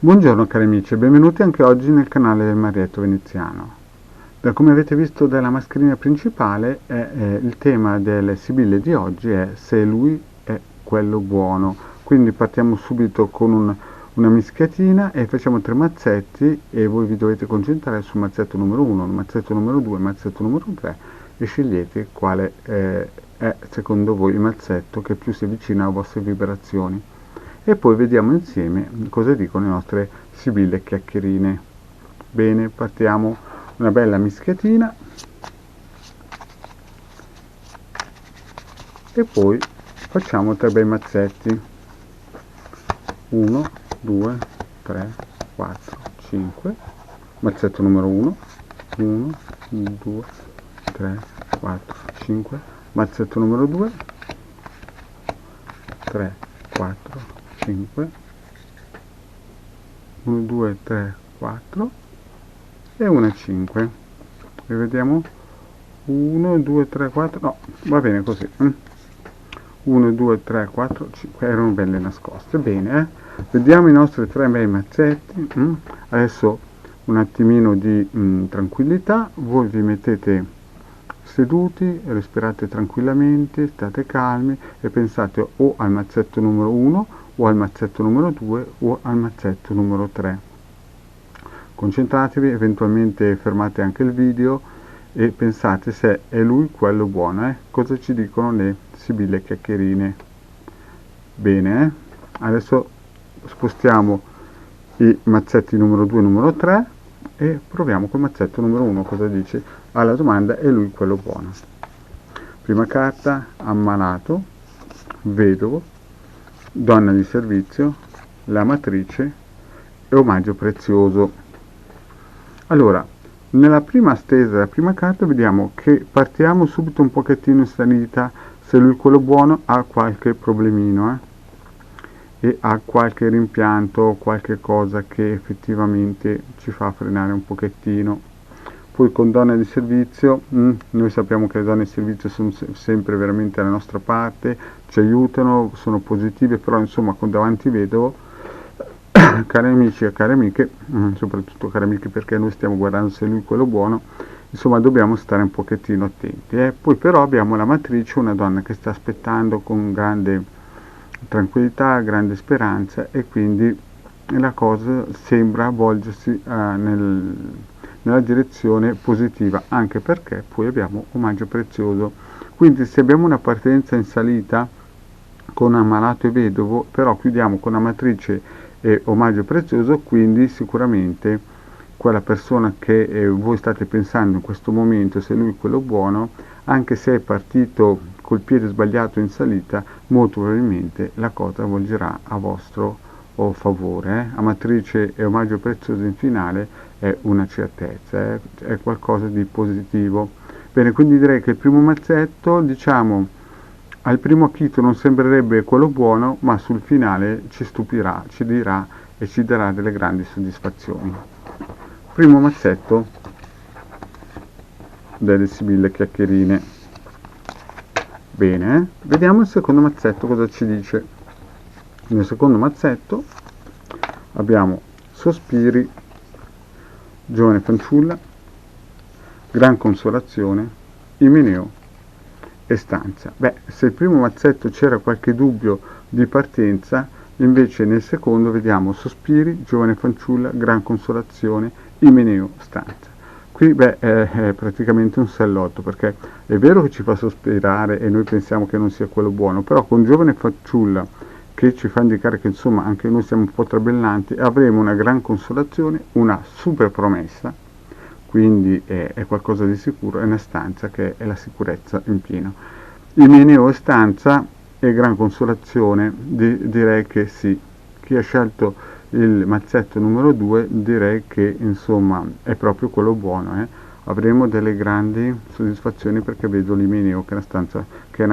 Buongiorno cari amici e benvenuti anche oggi nel canale del Marietto Veneziano. Come avete visto dalla mascherina principale, il tema delle sibille di oggi è se lui è quello buono. Quindi partiamo subito con una mischiatina e facciamo 3 mazzetti e voi vi dovete concentrare sul mazzetto numero 1, il mazzetto numero 2, il mazzetto numero 3 e scegliete quale è secondo voi il mazzetto che più si avvicina alle vostre vibrazioni. E poi vediamo insieme cosa dicono le nostre sibille chiacchierine. Bene, partiamo, una bella mischiatina e poi facciamo 3 bei mazzetti. 1, 2, 3, 4, 5, mazzetto numero 1, 1, 2, 3, 4, 5, mazzetto numero 2, 3, 4, 5, 1, 2, 3, 4 e una 5. Rivediamo 1, 2, 3, 4, no, va bene così. 1, 2, 3, 4, 5, erano belle nascoste. Bene, vediamo i nostri 3 bei mazzetti. Adesso un attimino di tranquillità, voi vi mettete seduti, respirate tranquillamente, state calmi e pensate o al mazzetto numero 1 o al mazzetto numero 2 o al mazzetto numero 3. Concentratevi, eventualmente fermate anche il video e pensate se è lui quello buono, cosa ci dicono le sibille chiacchierine. Bene, adesso spostiamo i mazzetti numero 2 e numero 3 e proviamo col mazzetto numero 1 cosa dice alla domanda è lui quello buono. Prima carta, ammalato, vedovo, donna di servizio, l'amatrice e omaggio prezioso. Allora, nella prima stesa della prima carta vediamo che partiamo subito un pochettino in salita. Se lui quello buono ha qualche problemino e ha qualche rimpianto, qualche cosa che effettivamente ci fa frenare un pochettino. Poi con donne di servizio, noi sappiamo che le donne di servizio sono sempre veramente alla nostra parte, ci aiutano, sono positive, però insomma con davanti vedovo, cari amici e cari amiche, soprattutto cari amiche perché noi stiamo guardando se lui è quello buono, insomma dobbiamo stare un pochettino attenti. Poi però abbiamo la matrice, una donna che sta aspettando con grande tranquillità, grande speranza e quindi la cosa sembra volgersi nella direzione positiva, anche perché poi abbiamo omaggio prezioso. Quindi se abbiamo una partenza in salita con ammalato e vedovo, però chiudiamo con amatrice e omaggio prezioso, quindi sicuramente quella persona che voi state pensando in questo momento, se lui è quello buono, anche se è partito col piede sbagliato in salita, molto probabilmente la cosa volgerà a vostro favore. Amatrice e omaggio prezioso in finale è una certezza, è qualcosa di positivo. Bene, quindi direi che il primo mazzetto, diciamo, al primo acchito non sembrerebbe quello buono, ma sul finale ci stupirà, ci dirà e ci darà delle grandi soddisfazioni. Primo mazzetto delle sibille chiacchierine. Bene, vediamo il secondo mazzetto cosa ci dice. Nel secondo mazzetto abbiamo sospiri, giovane fanciulla, gran consolazione, imeneo e stanza. Beh, se il primo mazzetto c'era qualche dubbio di partenza, invece nel secondo vediamo sospiri, giovane fanciulla, gran consolazione, imeneo, stanza. Qui è praticamente un sellotto, perché è vero che ci fa sospirare e noi pensiamo che non sia quello buono, però con giovane fanciulla che ci fa indicare che insomma anche noi siamo un po' trabellanti, avremo una gran consolazione, una super promessa, quindi è qualcosa di sicuro, è una stanza che è la sicurezza in pieno. Imeneo e stanza e gran consolazione, direi che sì. Chi ha scelto il mazzetto numero 2 direi che insomma è proprio quello buono. Avremo delle grandi soddisfazioni perché vedo l'Imeneo che è una stanza che è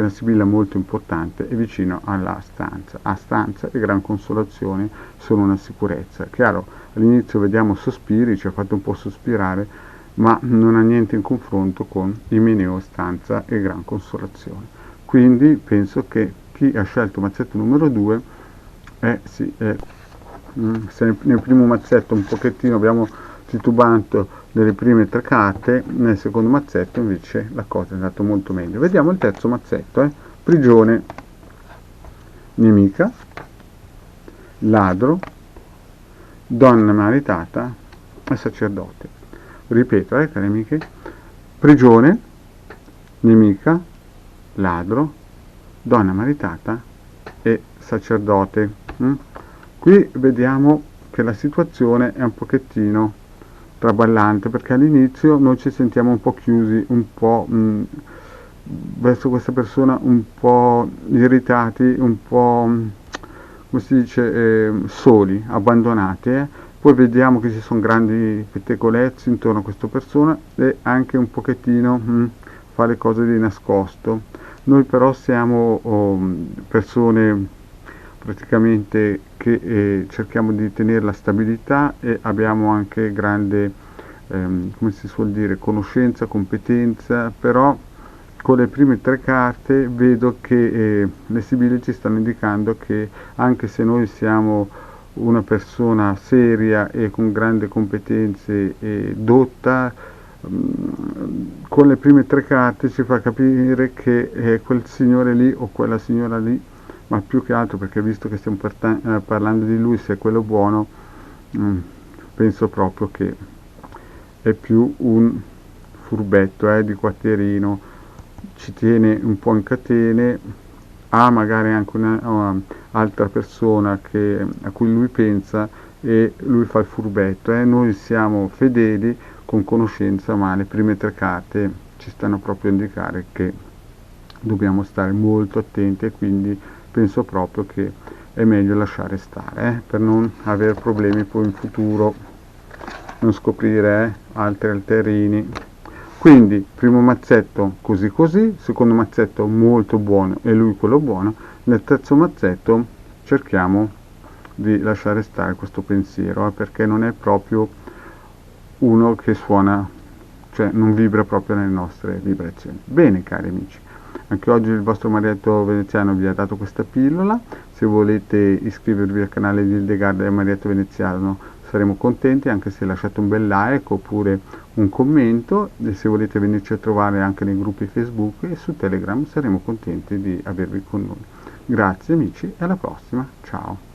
una sibilla molto importante e vicino alla stanza. A stanza e gran consolazione sono una sicurezza. Chiaro, all'inizio vediamo sospiri, ci ha fatto un po' sospirare, ma non ha niente in confronto con Imeneo, stanza e gran consolazione. Quindi penso che chi ha scelto mazzetto numero 2 è se nel primo mazzetto un pochettino abbiamo titubato nelle prime 3 carte, nel secondo mazzetto invece la cosa è andata molto meglio. Vediamo il terzo mazzetto, prigione, nemica, ladro, donna maritata e sacerdote. Ripeto, cari amiche, prigione, nemica, ladro, donna maritata e sacerdote. Qui vediamo che la situazione è un pochettino traballante, perché all'inizio noi ci sentiamo un po' chiusi, un po' verso questa persona, un po' irritati, un po' come si dice, soli, abbandonati. Poi vediamo che ci sono grandi pettegolezzi intorno a questa persona e anche un pochettino fa le cose di nascosto. Noi però siamo persone praticamente che cerchiamo di tenere la stabilità e abbiamo anche grande, come si suol dire, conoscenza, competenza, però con le prime 3 carte vedo che le sibille ci stanno indicando che anche se noi siamo una persona seria e con grandi competenze e dotta, con le prime 3 carte ci fa capire che quel signore lì o quella signora lì, ma più che altro perché visto che stiamo parlando di lui, se è quello buono, penso proprio che è più un furbetto di quartierino, ci tiene un po' in catene, ha magari anche un'altra persona a cui lui pensa e lui fa il furbetto. Noi siamo fedeli con conoscenza, ma le prime 3 carte ci stanno proprio a indicare che dobbiamo stare molto attenti e quindi penso proprio che è meglio lasciare stare per non avere problemi poi in futuro, non scoprire altri alterini. Quindi primo mazzetto così così, secondo mazzetto molto buono e lui quello buono, nel terzo mazzetto cerchiamo di lasciare stare questo pensiero perché non è proprio uno che suona, cioè non vibra proprio nelle nostre vibrazioni. Bene cari amici, anche oggi il vostro Marietto Veneziano vi ha dato questa pillola. Se volete iscrivervi al canale di Hildegard e Marietto Veneziano saremo contenti, anche se lasciate un bel like oppure un commento, e se volete venirci a trovare anche nei gruppi Facebook e su Telegram saremo contenti di avervi con noi. Grazie amici e alla prossima, ciao!